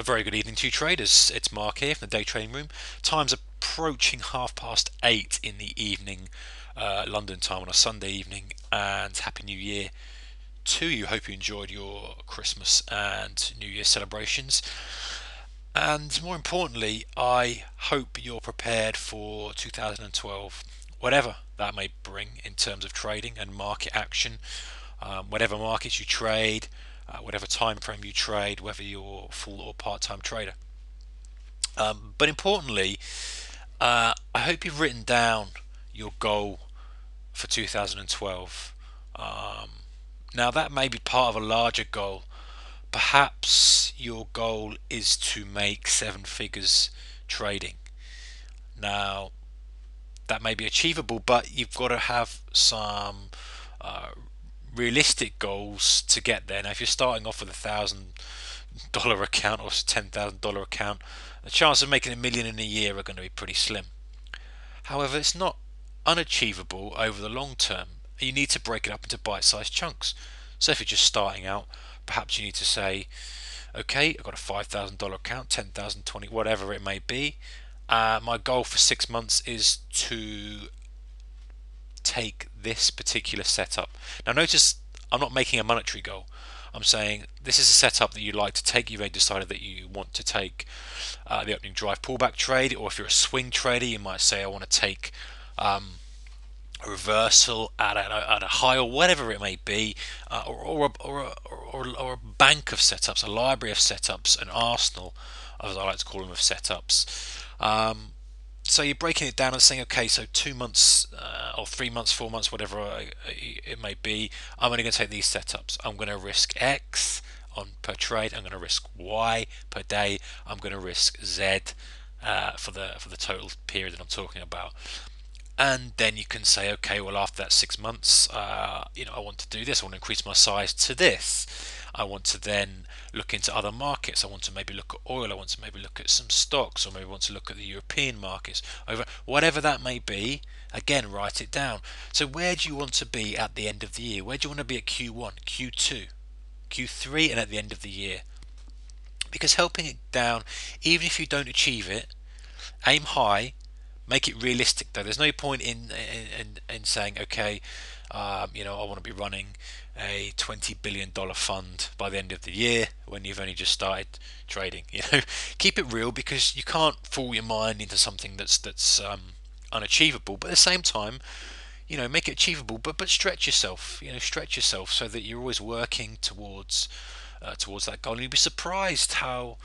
very good evening to you traders. It's Mark here from the Day Trading Room. Time's approaching 8:30 in the evening, London time on a Sunday evening, and Happy New Year to you. Hope you enjoyed your Christmas and New Year celebrations. And more importantly, I hope you're prepared for 2012, whatever that may bring in terms of trading and market action, whatever markets you trade, whatever time frame you trade, whether you're full or part-time trader. But importantly, I hope you've written down your goal for 2012. Now that may be part of a larger goal. Perhaps your goal is to make seven figures trading. Now that may be achievable, but you've got to have some realistic goals to get there. Now if you're starting off with $1,000 account or $10,000 account, the chance of making $1 million in a year are going to be pretty slim. However, it's not unachievable over the long term. You need to break it up into bite-sized chunks. So if you're just starting out, perhaps you need to say, okay, I've got a $5,000 account, 10,000, 20, whatever it may be. My goal for 6 months is to take this particular setup. Now notice I'm not making a monetary goal. I'm saying this is a setup that you'd like to take. You've decided that you want to take the opening drive pullback trade, or if you're a swing trader, you might say I want to take a reversal at a high, or whatever it may be, or a bank of setups, a library of setups, an arsenal, as I like to call them, of setups. So you're breaking it down and saying, okay, so 2 months or 3 months, 4 months, whatever it may be, I'm only going to take these setups. I'm going to risk X on per trade. I'm going to risk Y per day. I'm going to risk Z for the total period that I'm talking about. And then you can say, okay, well, after that 6 months, I want to do this. I want to increase my size to this. I want to then look into other markets. I want to maybe look at oil. I want to maybe look at some stocks, or maybe want to look at the European markets. Over whatever that may be, again, write it down. So where do you want to be at the end of the year? Where do you want to be at Q1, Q2, Q3, and at the end of the year? Because helping it down, even if you don't achieve it, aim high. Make it realistic though. There's no point in saying, okay, I want to be running a $20 billion fund by the end of the year when you've only just started trading. Keep it real, because you can't fool your mind into something that's unachievable. But at the same time, make it achievable, but stretch yourself. Stretch yourself so that you're always working towards that goal. And you'll be surprised how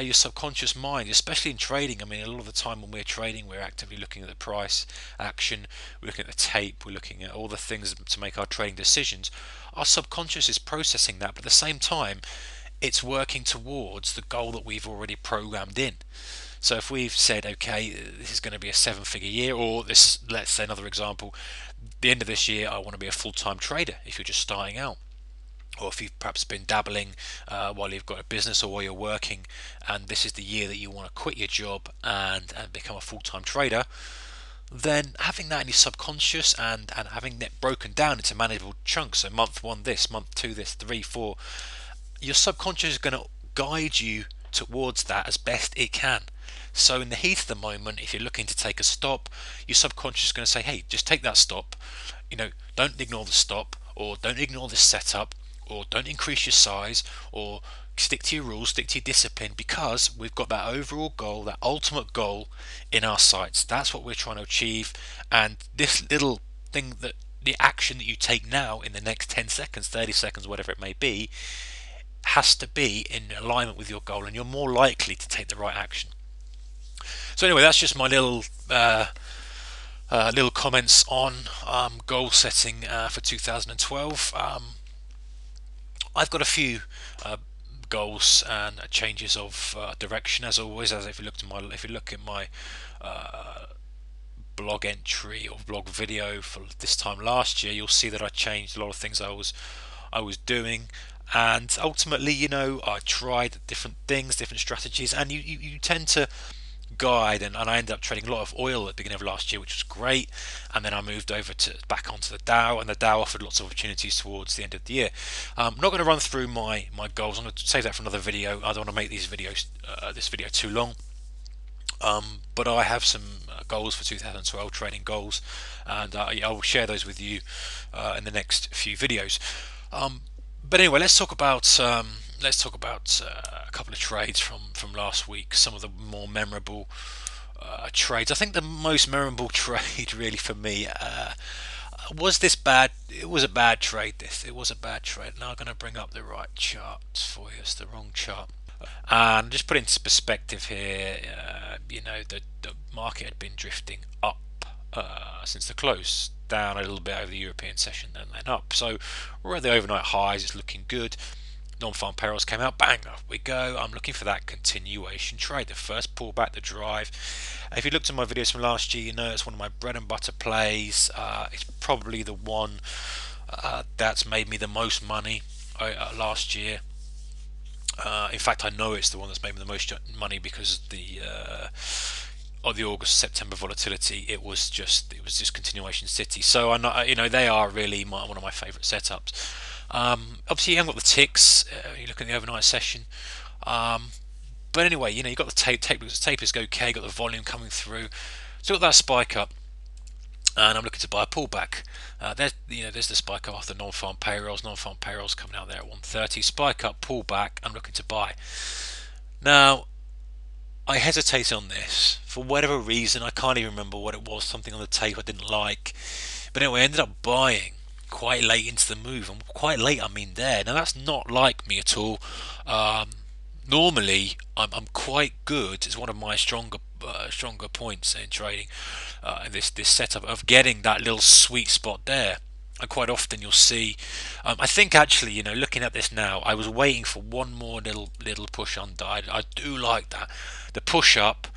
your subconscious mind, especially in trading, I mean, a lot of the time when we're trading, we're actively looking at the price action, we're looking at the tape, we're looking at all the things to make our trading decisions. Our subconscious is processing that, but at the same time, it's working towards the goal that we've already programmed in. So if we've said, okay, this is going to be a 7-figure year, or this, let's say another example, the end of this year, I want to be a full-time trader if you're just starting out. Or if you've perhaps been dabbling while you've got a business, or while you're working, and this is the year that you want to quit your job and become a full-time trader, then having that in your subconscious and having that broken down into manageable chunks, so month 1 this, month 2 this, 3, 4, your subconscious is going to guide you towards that as best it can. So in the heat of the moment, if you're looking to take a stop, your subconscious is going to say, hey, just take that stop, don't ignore the stop, or don't ignore this setup, or don't increase your size, or stick to your rules, stick to your discipline, because we've got that overall goal, that ultimate goal in our sights. That's what we're trying to achieve. And this little thing, that the action that you take now in the next 10 seconds, 30 seconds, whatever it may be, has to be in alignment with your goal, and you're more likely to take the right action. So anyway, that's just my little comments on goal setting for 2012. I've got a few goals and changes of direction, as always. As if you look at my blog entry or blog video for this time last year, you'll see that I changed a lot of things I was doing, and ultimately, I tried different things, different strategies, and you tend to guide, and I ended up trading a lot of oil at the beginning of last year, which was great. And then I moved over to back onto the Dow, and the Dow offered lots of opportunities towards the end of the year. I'm not going to run through my goals. I'm going to save that for another video. I don't want to make these videos this video too long. But I have some goals for 2012, trading goals, and I will share those with you in the next few videos. But anyway, let's talk about a couple of trades from last week. Some of the more memorable trades. I think the most memorable trade, really, for me, was this bad. It was a bad trade. It was a bad trade. Now I'm going to bring up the right chart for you. It's the wrong chart. And just put into perspective here, the market had been drifting up since the close, down a little bit over the European session, and then up. So we're at the overnight highs. It's looking good. Non-farm payrolls came out, bang, off we go. I'm looking for that continuation trade, the first pullback, the drive. If you looked at my videos from last year, you know it's one of my bread and butter plays. It's probably the one that's made me the most money last year. In fact, I know it's the one that's made me the most money because of the August-September volatility. It was just continuation city. So I know, they are really one of my favourite setups. Obviously, you haven't got the ticks. You look at the overnight session. But anyway, you got the tape looks okay. Got the volume coming through. So got that spike up, and I'm looking to buy a pullback. There's the spike up after non-farm payrolls. Non-farm payrolls coming out there at 130. Spike up, pullback. I'm looking to buy. Now, I hesitate on this for whatever reason. I can't even remember what it was. Something on the tape I didn't like. But anyway, I ended up buying quite late into the move, and quite late I mean there. Now that's not like me at all. Normally I'm quite good. It's one of my stronger points in trading, this setup of getting that little sweet spot there. And quite often you'll see, I think actually, looking at this now, I was waiting for one more little push under. I do like that, the push up,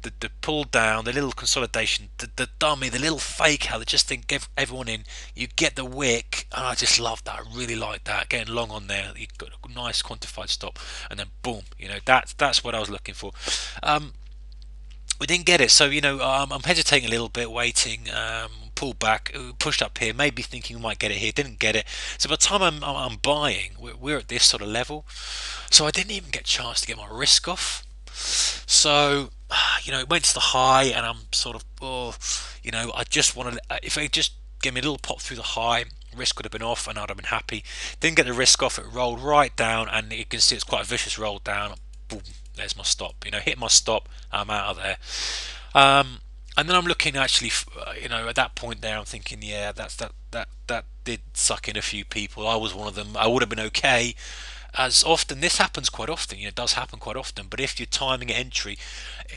the pull down, the little consolidation, the dummy, the little fake out that just think give everyone in. You get the wick, and I just love that. I really like that. Getting long on there, you got a nice quantified stop, and then boom. That's what I was looking for. We didn't get it, so I'm hesitating a little bit, waiting. Pull back, pushed up here, maybe thinking we might get it here, didn't get it. So by the time I'm buying, we're at this sort of level, so I didn't even get a chance to get my risk off. So it went to the high, and I'm sort of, I just wanted, if it just gave me a little pop through the high, risk would have been off, and I'd have been happy. Didn't get the risk off. It rolled right down, and you can see it's quite a vicious roll down. Boom, there's my stop. Hit my stop, I'm out of there. And then I'm looking actually, at that point there, I'm thinking, yeah, that did suck in a few people. I was one of them. I would have been okay. As often, this happens quite often. It does happen quite often. But if your timing at entry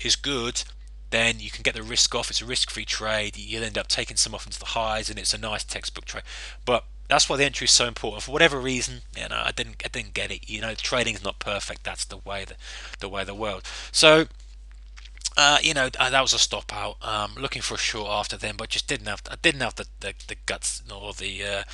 is good, then you can get the risk off. It's a risk-free trade. You'll end up taking some off into the highs, and it's a nice textbook trade. But that's why the entry is so important. For whatever reason, I didn't get it. Trading's not perfect. That's the way of the world. So. That was a stop out. Looking for a short after then, but just didn't have the guts, or the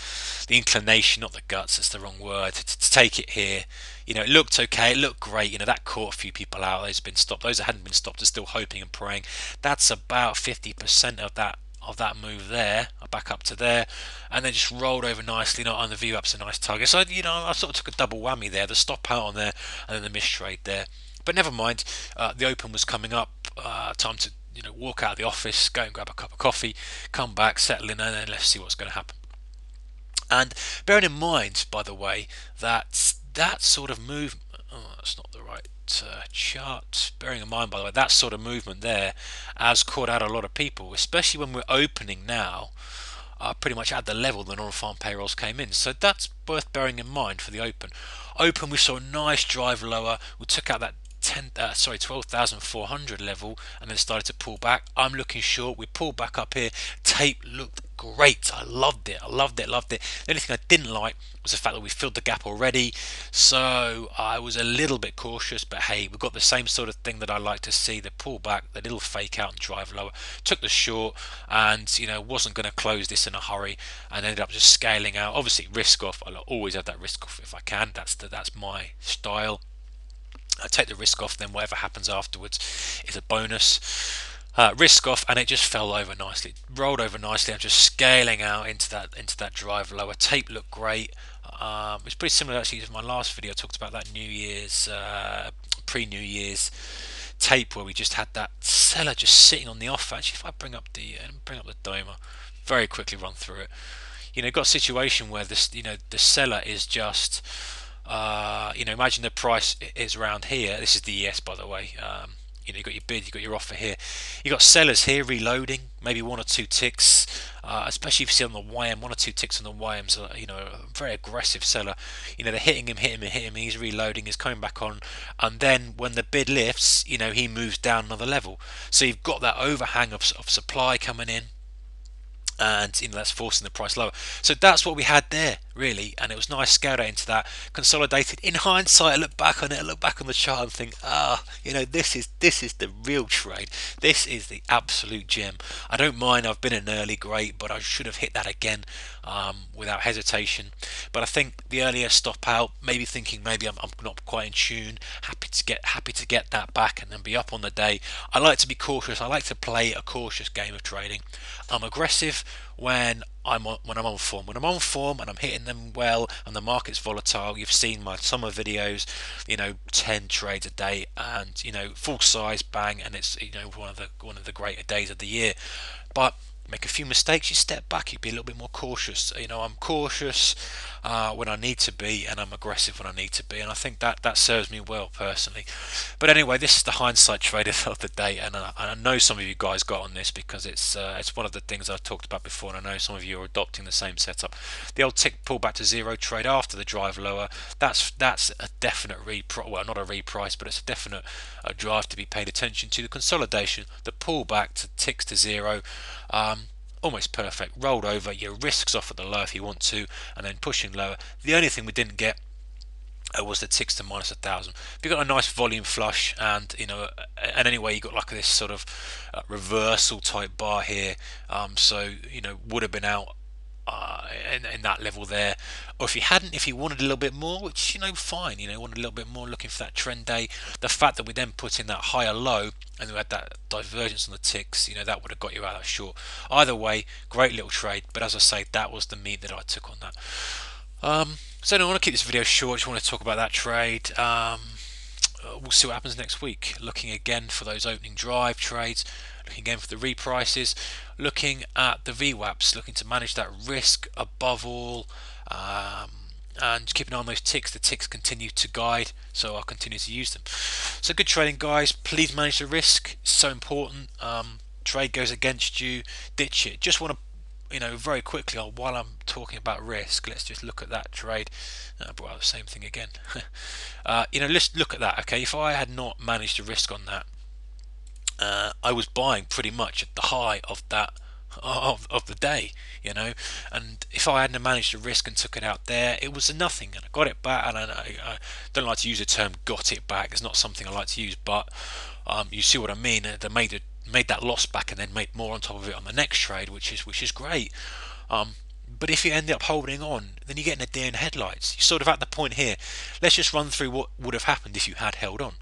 inclination, not the guts. It's the wrong word to take it here. It looked okay. It looked great. That caught a few people out. Those have been stopped. Those that hadn't been stopped are still hoping and praying. That's about 50% of that move there. Back up to there, and then just rolled over nicely. On the view up's a nice target. So I sort of took a double whammy there. The stop out on there, and then the miss trade there. But never mind. The open was coming up. Time to walk out of the office, go and grab a cup of coffee, come back, settle in, and then let's see what's going to happen. And bearing in mind, by the way, that sort of movement, that's not the right chart. Bearing in mind, by the way, that sort of movement there has caught out a lot of people, especially when we're opening now, pretty much at the level the non-farm payrolls came in. So that's worth bearing in mind for the open. Open, we saw a nice drive lower. We took out that 12,400 level, and then started to pull back. I'm looking short. We pulled back up here. Tape looked great. I loved it. The only thing I didn't like was the fact that we filled the gap already, so I was a little bit cautious. But hey, we've got the same sort of thing that I like to see, the pullback, the little fake out and drive lower. Took the short, and wasn't going to close this in a hurry, and ended up just scaling out. Obviously risk off. I'll always have that risk off if I can. That's my style. I take the risk off, then whatever happens afterwards is a bonus. Risk off, and it just fell over nicely, rolled over nicely. I'm just scaling out into that drive lower. Tape looked great. It's pretty similar actually to my last video. I talked about that New Year's, pre-New Year's tape where we just had that seller just sitting on the off. Actually, if I bring up the Doma, very quickly run through it. You've got a situation where the seller is just imagine the price is around here. This is the ES, by the way. You've got your bid, you've got your offer here. You've got sellers here reloading, maybe one or two ticks, especially if you see on the YM, one or two ticks on the YM's, a very aggressive seller. They're hitting him, he's reloading, he's coming back on, and then when the bid lifts, he moves down another level. So you've got that overhang of supply coming in, and that's forcing the price lower. So that's what we had there, really, and it was nice, scaled out into that, consolidated. In hindsight, I look back on it, I look back on the chart and think, this is the real trade. This is the absolute gem. I don't mind, I've been in early, great, but I should have hit that again without hesitation. But I think the earlier stop out, maybe thinking maybe I'm not quite in tune, happy to get that back and then be up on the day. I like to be cautious. I like to play a cautious game of trading. I'm aggressive when I'm on form. When I'm on form and I'm hitting them well and the market's volatile, you've seen my summer videos, 10 trades a day and full size, bang, and it's one of the greater days of the year. But make a few mistakes, you step back, you be a little bit more cautious. I'm cautious when I need to be, and I'm aggressive when I need to be, and I think that serves me well personally. But anyway, this is the hindsight trade of the day, and I know some of you guys got on this because it's one of the things I've talked about before, and I know some of you are adopting the same setup. The old tick pullback to zero trade after the drive lower, that's a definite well, not a reprice, but it's a definite drive to be paid attention to. The consolidation, the pullback to ticks to zero, almost perfect. Rolled over, your risks off at the low if you want to, and then pushing lower. The only thing we didn't get was the ticks to minus 1,000. You got a nice volume flush, and and anyway, you got like this sort of reversal type bar here. So would have been out in that level there, or if you wanted a little bit more, which fine, wanted a little bit more, looking for that trend day. The fact that we then put in that higher low and we had that divergence on the ticks, that would have got you out of that short. Either way, great little trade, but as I say, that was the meat that I took on that. So I want to keep this video short. I just want to talk about that trade. We'll see what happens next week. Looking again for those opening drive trades, looking again for the reprices, looking at the VWAPs, looking to manage that risk above all, and keep an eye on those ticks. The ticks continue to guide, so I'll continue to use them. So good trading, guys. Please manage the risk. It's so important. Trade goes against you, ditch it. Just want to very quickly, while I'm talking about risk, let's just look at that trade. Well, the same thing again. Let's look at that. Okay, if I had not managed the risk on that, I was buying pretty much at the high of that of the day, and if I hadn't managed the risk and took it out there, it was a nothing, and I got it back. And I don't like to use the term "got it back." It's not something I like to use, but you see what I mean. They made that loss back and then made more on top of it on the next trade, which is great. But if you end up holding on, then you're getting a deer in headlights. You're sort of at the point here. Let's just run through what would have happened if you had held on.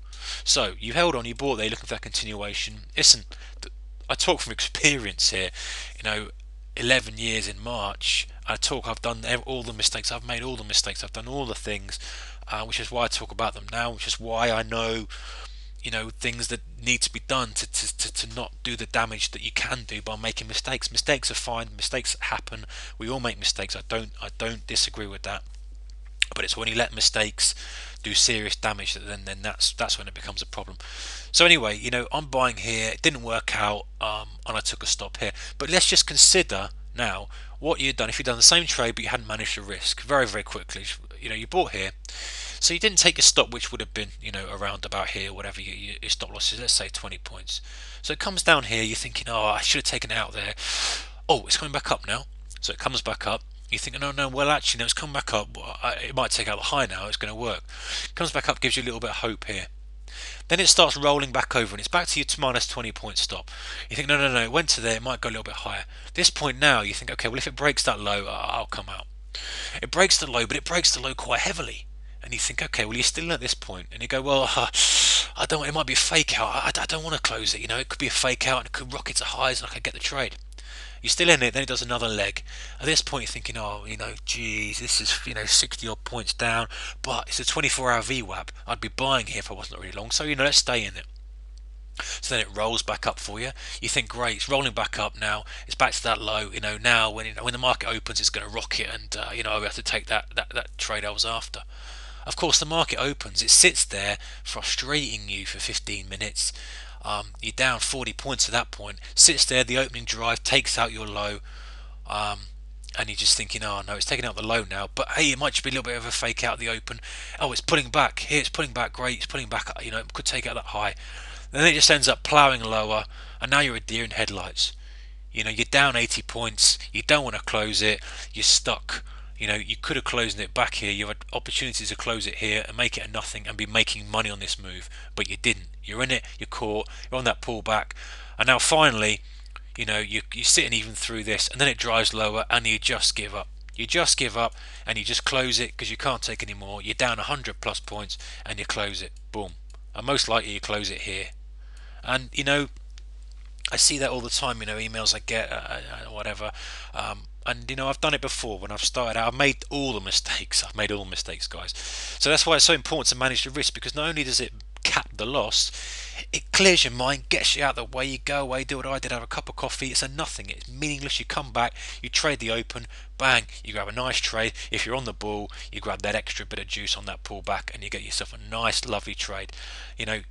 So you held on, you bought there, looking for that continuation. Listen, I talk from experience here. 11 years in March. I've done all the mistakes. I've made all the mistakes. I've done all the things, which is why I talk about them now. Which is why I know things that need to be done to not do the damage that you can do by making mistakes. Mistakes are fine. Mistakes happen. We all make mistakes. I don't disagree with that. But it's when you let mistakes do serious damage that then that's when it becomes a problem. So anyway, I'm buying here. It didn't work out, and I took a stop here. But let's just consider now what you'd done if you'd done the same trade but you hadn't managed the risk. Very, very quickly, you bought here. So you didn't take a stop, which would have been, around about here, whatever your stop loss is, let's say 20 points. So it comes down here, you're thinking, oh, I should have taken it out there. Oh, it's coming back up now. So it comes back up. You think, no, well, actually, no, it's come back up. It might take out the high now, it's going to work. It comes back up, gives you a little bit of hope here. Then it starts rolling back over, and it's back to your minus 20 point stop. You think, no, it went to there, it might go a little bit higher. This point now, you think, okay, well, if it breaks that low, I'll come out. It breaks the low, but it breaks the low quite heavily. and you think, okay, well, you're still in at this point, and you go, well, I don't. It might be a fake out. I don't want to close it. It could be a fake out, and it could rocket to highs, and I could get the trade. You're still in it. Then it does another leg. At this point, you're thinking, oh, geez, this is 60 odd points down, but it's a 24-hour VWAP. I'd be buying here if I wasn't really long. So let's stay in it. So then it rolls back up for you. You think, great, it's rolling back up now. It's back to that low. Now when the market opens, it's going to rocket, and I have to take that trade I was after. Of course, the market opens. It sits there, frustrating you for 15 minutes. You're down 40 points at that point. Sits there, the opening drive takes out your low, and you're just thinking, oh no, it's taking out the low now. But hey, it might just be a little bit of a fake out the open. Oh, it's pulling back. Here, it's pulling back. Great, it's pulling back. It could take out that high. Then it just ends up ploughing lower, and now you're a deer in headlights. You're down 80 points. You don't want to close it. You're stuck. You could have closed it back here. You had opportunities to close it here and make it a nothing and be making money on this move, but you didn't. You're in it. You're caught. You're on that pullback, and now finally, you're sitting even through this, and then it drives lower, and you just give up. You just give up, and you just close it because you can't take any more. You're down 100 plus points, and you close it. Boom. And most likely you close it here. And I see that all the time. Emails I get, whatever. And I've done it before when I've started out. I've made all the mistakes. Guys. So that's why it's so important to manage the risk, because not only does it cap the loss, it clears your mind, gets you out of the way. You go away, do what I did, have a cup of coffee. It's a nothing. It's meaningless. You come back, you trade the open, bang, you grab a nice trade. If you're on the ball, you grab that extra bit of juice on that pullback, and you get yourself a nice, lovely trade.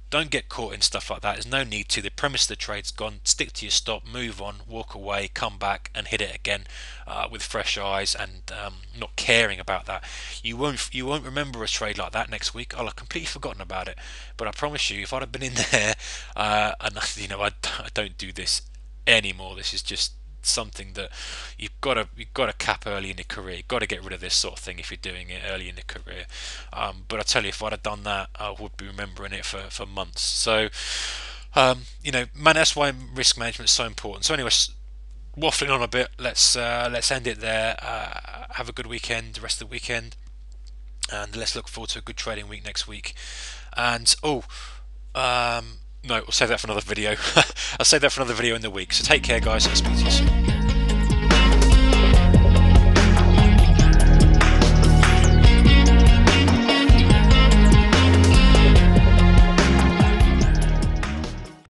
Don't get caught in stuff like that. There's no need to. The premise of the trade's gone. Stick to your stop, move on, walk away, come back, and hit it again with fresh eyes, and not caring about that. You won't remember a trade like that next week. I'll have completely forgotten about it. But I promise you, if I'd have been in there, and I don't do this anymore. This is just something that you've got to cap early in your career. You've got to get rid of this sort of thing if you're doing it early in your career. But I tell you, if I'd have done that, I would be remembering it for months. So man, that's why risk management is so important. So anyway, waffling on a bit, let's end it there. Have a good weekend, the rest of the weekend, and let's look forward to a good trading week next week. And no, we'll save that for another video. I'll save that for another video in the week. So take care, guys. I'll speak to you soon.